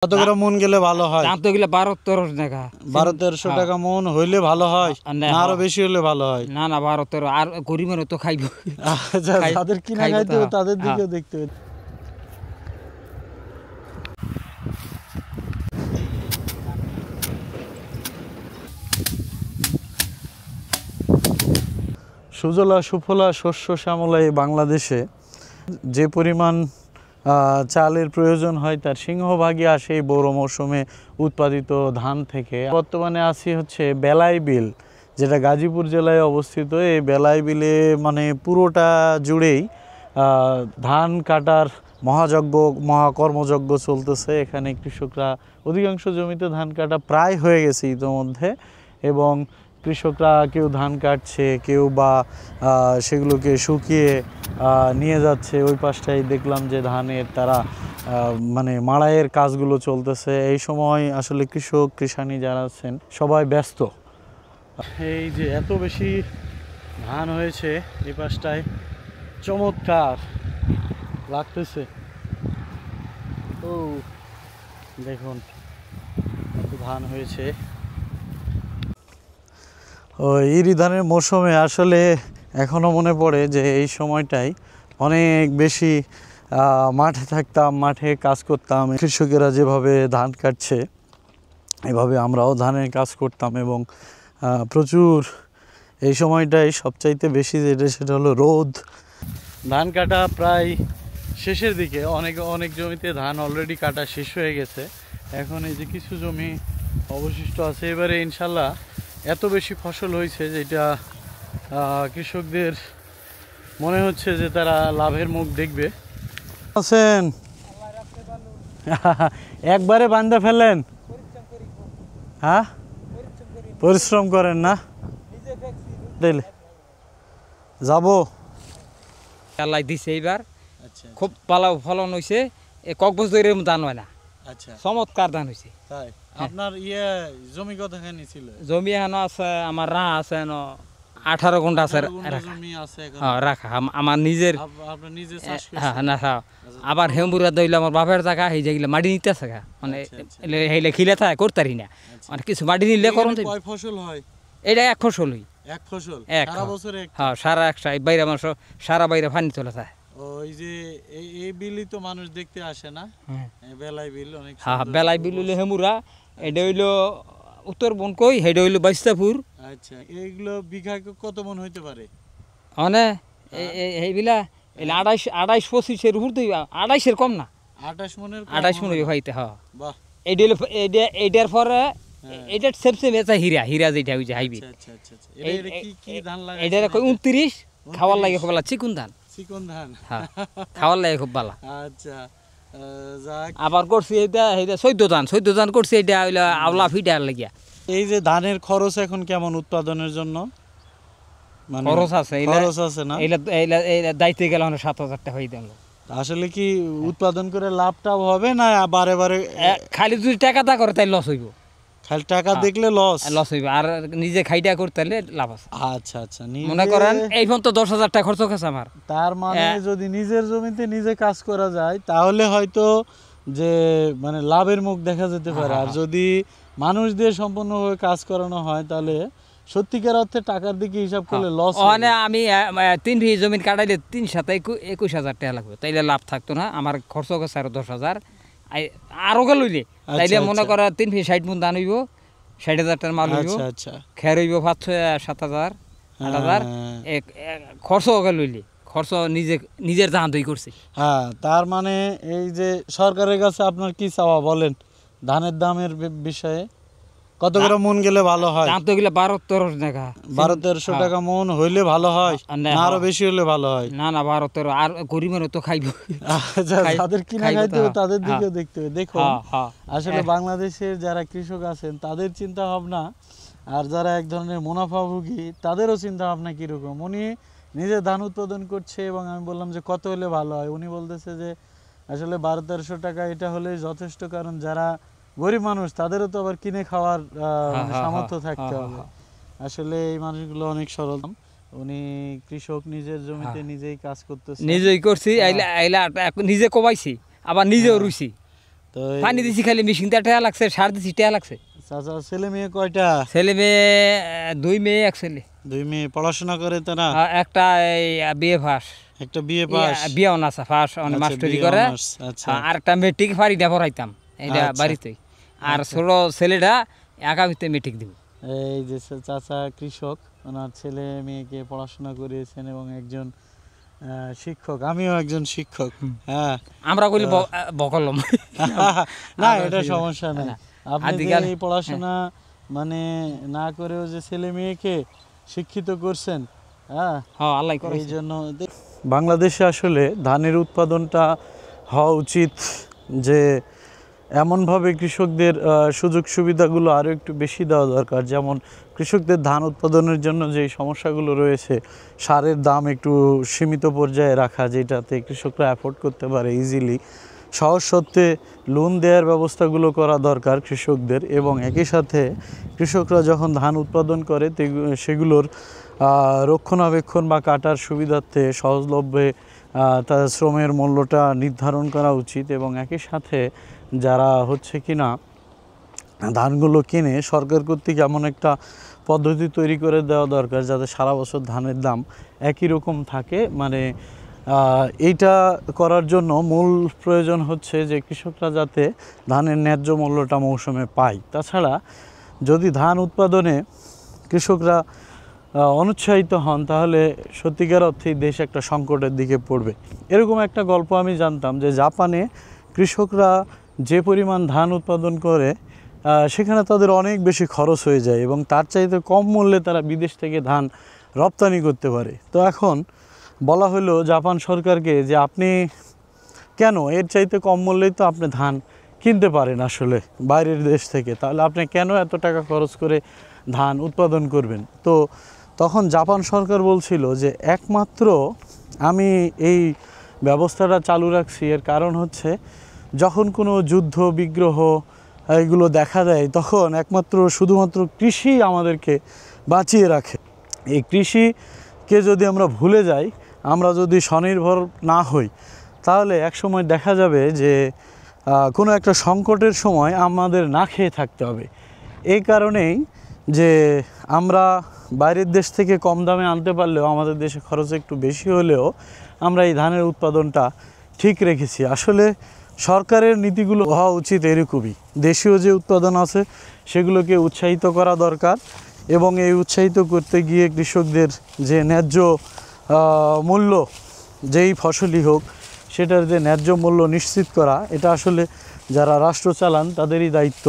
কত করে মন গেলে ভালো হয়? দাম তো গেলে 12-13 টাকা, 1200-1300 টাকা মন হইলে ভালো হয় না আরো বেশি হলে ভালো হয়? না না 12-13 আর গরিবের তো খাইব। আচ্ছা, যাদের কিনা খাইতে হবে তাদের দিকেও দেখতে হবে। সুজলা সুফলা শস্য শ্যামলা এই বাংলাদেশে যে পরিমাণ চালের প্রয়োজন হয় তার সিংহভাগই আসে এই বড় মৌসুমে উৎপাদিত ধান থেকে। বর্তমানে আছি হচ্ছে বেলাই বিল, যেটা গাজীপুর জেলায় অবস্থিত। এই বেলাই বিলে মানে পুরোটা জুড়েই ধান কাটার মহাযজ্ঞ মহাকর্মযজ্ঞ চলতেছে। এখানে কৃষকরা অধিকাংশ জমিতে ধান কাটা প্রায় হয়ে গেছে ইতোমধ্যে, এবং কৃষকরা কেউ ধান কাটছে, কেউ বা সেগুলোকে শুকিয়ে নিয়ে যাচ্ছে। ওই পাশটাই দেখলাম যে ধানের তারা মানে মাড়াইয়ের কাজগুলো চলতেছে। এই সময় আসলে কৃষক কৃষানি যারা আছেন সবাই ব্যস্ত। এই যে এত বেশি ধান হয়েছে এই পাশটায়, চমৎকার লাগতেছে। ও দেখুন এত ধান হয়েছে। ইরি ধানের মৌসুমে আসলে এখনও মনে পড়ে যে এই সময়টাই অনেক বেশি মাঠে থাকতাম, মাঠে কাজ করতাম। কৃষকেরা যেভাবে ধান কাটছে এভাবে আমরাও ধানের কাজ করতাম, এবং প্রচুর এই সময়টাই সবচাইতে বেশি যেটা সেটা হলো রোদ। ধান কাটা প্রায় শেষের দিকে, অনেক জমিতে ধান অলরেডি কাটা শেষ হয়ে গেছে। এখন এই যে কিছু জমি অবশিষ্ট আছে। এবারে ইনশাল্লাহ এত বেশি ফসল হয়েছে যেটা কৃষকদের মনে হচ্ছে যে তারা লাভের মুখ দেখবে। আছেন একবারে বান্ধা ফেলেন? হ্যাঁ, পরিশ্রম করেন না? দিলে যাবো আল্লাহ দিছে এইবার খুব ভালো ফলন হয়েছে। কক্সবাজারের ধান হয় না। আচ্ছা, চমৎকার ধান হয়েছে। তাই আপনার জমি কতখানি ছিল? জমি এখন আছে আমার আছে 18 ঘন্টা আছে রাখা আমার নিজের। আবার হেমবুরা দইলে আমার বাপের জায়গা সেই যেগুলো মাটি নিতে আছে, মানে হেলে খিলে থাকে করতারি না, মানে কিছু মাটি নিলে করুন। ফসল হয় এটা এক ফসল হই, এক ফসল সারা বছর। হ্যাঁ, সারা একটা বাইরে আমার সারা বাইরে পানি চলে থাকে। ওই যে এই বিলই তো মানুষ দেখতে আসে না, বেলাই বিল অনেক। হ্যাঁ, বেলাই বিল হইলো হেমুরা, এটা হইলো উত্তর বনকই, সেটা হইলো বাইস্তাপুর। আচ্ছা, এইগুলো বিঘা কত মন হইতে পারে? মানে এইগুলা 28-25-এর উপর তো, 28-এর কম না, 28 মন হইতে। হ্যাঁ, এইটা হইলো এইটার পরে এটা সবচেয়ে বেচা হীরা যেটা হইছে হাইবি। এটা 29 খাওয়ার লাগে খুব ভালো, চিকুন ধান। হ্যাঁ, খাওয়ার লাগে খুব ভালো। আচ্ছা, আবার করছি এটা 14 ধান করছি। এটা হইলো আওলা ফিটার লাগিয়া। এই যে ধানের খরচ এখন কেমন উৎপাদনের জন্য? খরচ আছে না? এইলা দাইতে গেলে 7,000 টাকা হয়ে গেল। আসলে কি উৎপাদন করে লাভটাও হবে না বারে বারে? খালি যদি টাকা দা করে তাই লস হইব। খালি টাকা দেখলে লস হইব, আর নিজে খাইটা করতে লাভ আছে। আচ্ছা আচ্ছা, মনে করেন এই ফোন তো 10,000 টাকা খরচ হচ্ছে আমার। তার মানে যদি নিজের জমিতে নিজে কাজ করা যায় তাহলে হয়তো যে মানে লাভের মুখ দেখা যেতে পারে। আর যদি মানুষ দিয়ে সম্পূর্ণভাবে কাজ করানো হয় তাহলে সত্যিকার অর্থে টাকার দিকে হিসাব করলে লস। মানে আমি 3 বিঘা জমি কাটাইলে 3-7-21,000 টাকা লাগবে, তাইলে লাভ থাকতো না। আমার খরচ হচ্ছে আরো 10,000 আরো গেল লইলে, তাইলে মনে করা 3 বিঘা 60 মন ধান হইব, 60,000 টাকার মাল হইব। আচ্ছা, খের হইব 5-7,000 8,000 খরচ গেল লইলে। খরচ নিজের ধান দই করছে। হ্যাঁ, তার মানে এই যে সরকারের কাছে আপনার কি চাওয়া বলেন ধানের দামের বিষয়ে? কত করে মন গেলে ভালো হয়? দাম তো গেলে 12-13 টাকা, 1200-1300 টাকা মন হইলে ভালো হয় না আরো বেশি হলে ভালো হয়? না না 12-13, আর গরিবের তো খাইব। আচ্ছা, যাদের কিনা খাইতে হবে তাদের দিকেও দেখতে হবে। দেখুন আসলে বাংলাদেশের যারা কৃষক আছেন তাদের চিন্তা ভাবনা আর যারা এক ধরনের মুনাফাভোগী তাদেরও চিন্তা ভাবনা কিরকম। উনি নিজে ধান উৎপাদন করছে এবং আমি বললাম যে কত হলে ভালো হয়, উনি বলতেছে যে আসলে 1200-1300 টাকা এটা হলে যথেষ্ট, কারণ যারা গরিব মানুষ তাদেরও তো আবার কিনে খাওয়ার সামর্থ্য থাকতে হবে। আসলে এই মানুষগুলো অনেক সরল। উনি কৃষক, নিজের জমিতে নিজেই কাজ করতেছে, নিজেই করছি, নিজে কমাইছি আবার নিজেও রুইছি। তো পানি দিছি খালি মেশিন দিয়ে টাকা লাগছে, সার দিছি টাকা লাগছে। চাচা ছেলে মেয়ে কয়টা? ছেলে মেয়ে 2 মেয়ে 1 ছেলে। 2 মেয়ে পড়াশোনা করে তারা? একটা এই বিএ পাস, একটা বিএ পাস, বিয়ে অনার্স পাস, অন আচ্ছা, মাস্টারি BA করে। honours, আচ্ছা। আর একটা মেট্রিক পারি না পড়াইতাম এটা আচ্ছা। বাড়িতেই। আর ছোট ছেলেটা আগামীতে মেট্রিক দিব। এই যে চাচা কৃষক, ওনার ছেলে মেয়েকে পড়াশোনা করিয়েছেন এবং একজন শিক্ষক, আমিও একজন শিক্ষক। হ্যাঁ, আমরা কইলে বকলম না এটা সমস্যা নেই। আপনি যে আদিকাল এই পড়াশোনা মানে না করেও যে ছেলে মেয়েকে শিক্ষিত করছেন, হ্যাঁ হ্যাঁ আল্লাহ এই করেছে। জন্য বাংলাদেশে আসলে ধানের উৎপাদনটা হওয়া উচিত যে এমনভাবে কৃষকদের সুযোগ সুবিধাগুলো আরও একটু বেশি দেওয়া দরকার। যেমন কৃষকদের ধান উৎপাদনের জন্য যে সমস্যাগুলো রয়েছে, সারের দাম একটু সীমিত পর্যায়ে রাখা, যেটাতে কৃষকরা অ্যাফোর্ড করতে পারে ইজিলি, সহজ সত্ত্বে লোন দেওয়ার ব্যবস্থাগুলো করা দরকার কৃষকদের। এবং একই সাথে কৃষকরা যখন ধান উৎপাদন করে সেগুলোর রক্ষণাবেক্ষণ বা কাটার সুবিধার্থে সহজলভ্যে তার শ্রমের মূল্যটা নির্ধারণ করা উচিত। এবং একই সাথে যারা হচ্ছে কিনা ধানগুলো কিনে, সরকার কর্তৃক এমন একটা পদ্ধতি তৈরি করে দেওয়া দরকার যাতে সারা বছর ধানের দাম একই রকম থাকে। মানে এইটা করার জন্য মূল প্রয়োজন হচ্ছে যে কৃষকরা যাতে ধানের ন্যায্য মূল্যটা মৌসুমে পায়। তাছাড়া যদি ধান উৎপাদনে কৃষকরা অনুৎসাহিত হন তাহলে সত্যিকার অর্থেই দেশ একটা সংকটের দিকে পড়বে। এরকম একটা গল্প আমি জানতাম যে জাপানে কৃষকরা যে পরিমাণ ধান উৎপাদন করে সেখানে তাদের অনেক বেশি খরচ হয়ে যায় এবং তার চাইতে কম মূল্যে তারা বিদেশ থেকে ধান রপ্তানি করতে পারে। তো এখন বলা হলো জাপান সরকারকে যে আপনি কেন এর চাইতে কম মূল্যেই তো আপনি ধান কিনতে পারেন আসলে বাইরের দেশ থেকে, তাহলে আপনি কেন এত টাকা খরচ করে ধান উৎপাদন করবেন? তো তখন জাপান সরকার বলছিল যে একমাত্র আমি এই ব্যবস্থাটা চালু রাখছি এর কারণ হচ্ছে যখন কোনো যুদ্ধ বিগ্রহ এগুলো দেখা দেয় তখন একমাত্র শুধুমাত্র কৃষি আমাদেরকে বাঁচিয়ে রাখে। এই কৃষিকে যদি আমরা ভুলে যাই, আমরা যদি স্বনির্ভর না হই, তাহলে একসময় দেখা যাবে যে কোনো একটা সংকটের সময় আমাদের না খেয়ে থাকতে হবে। এই কারণেই যে আমরা বাইরের দেশ থেকে কম দামে আনতে পারলেও আমাদের দেশে খরচ একটু বেশি হলেও আমরা এই ধানের উৎপাদনটা ঠিক রেখেছি। আসলে সরকারের নীতিগুলো হওয়া উচিত এরকমই, দেশীয় যে উৎপাদন আছে সেগুলোকে উৎসাহিত করা দরকার এবং এই উৎসাহিত করতে গিয়ে কৃষকদের যে ন্যায্য মূল্য যেই ফসলই হোক সেটার যে ন্যায্য মূল্য নিশ্চিত করা, এটা আসলে যারা রাষ্ট্র চালান তাদেরই দায়িত্ব।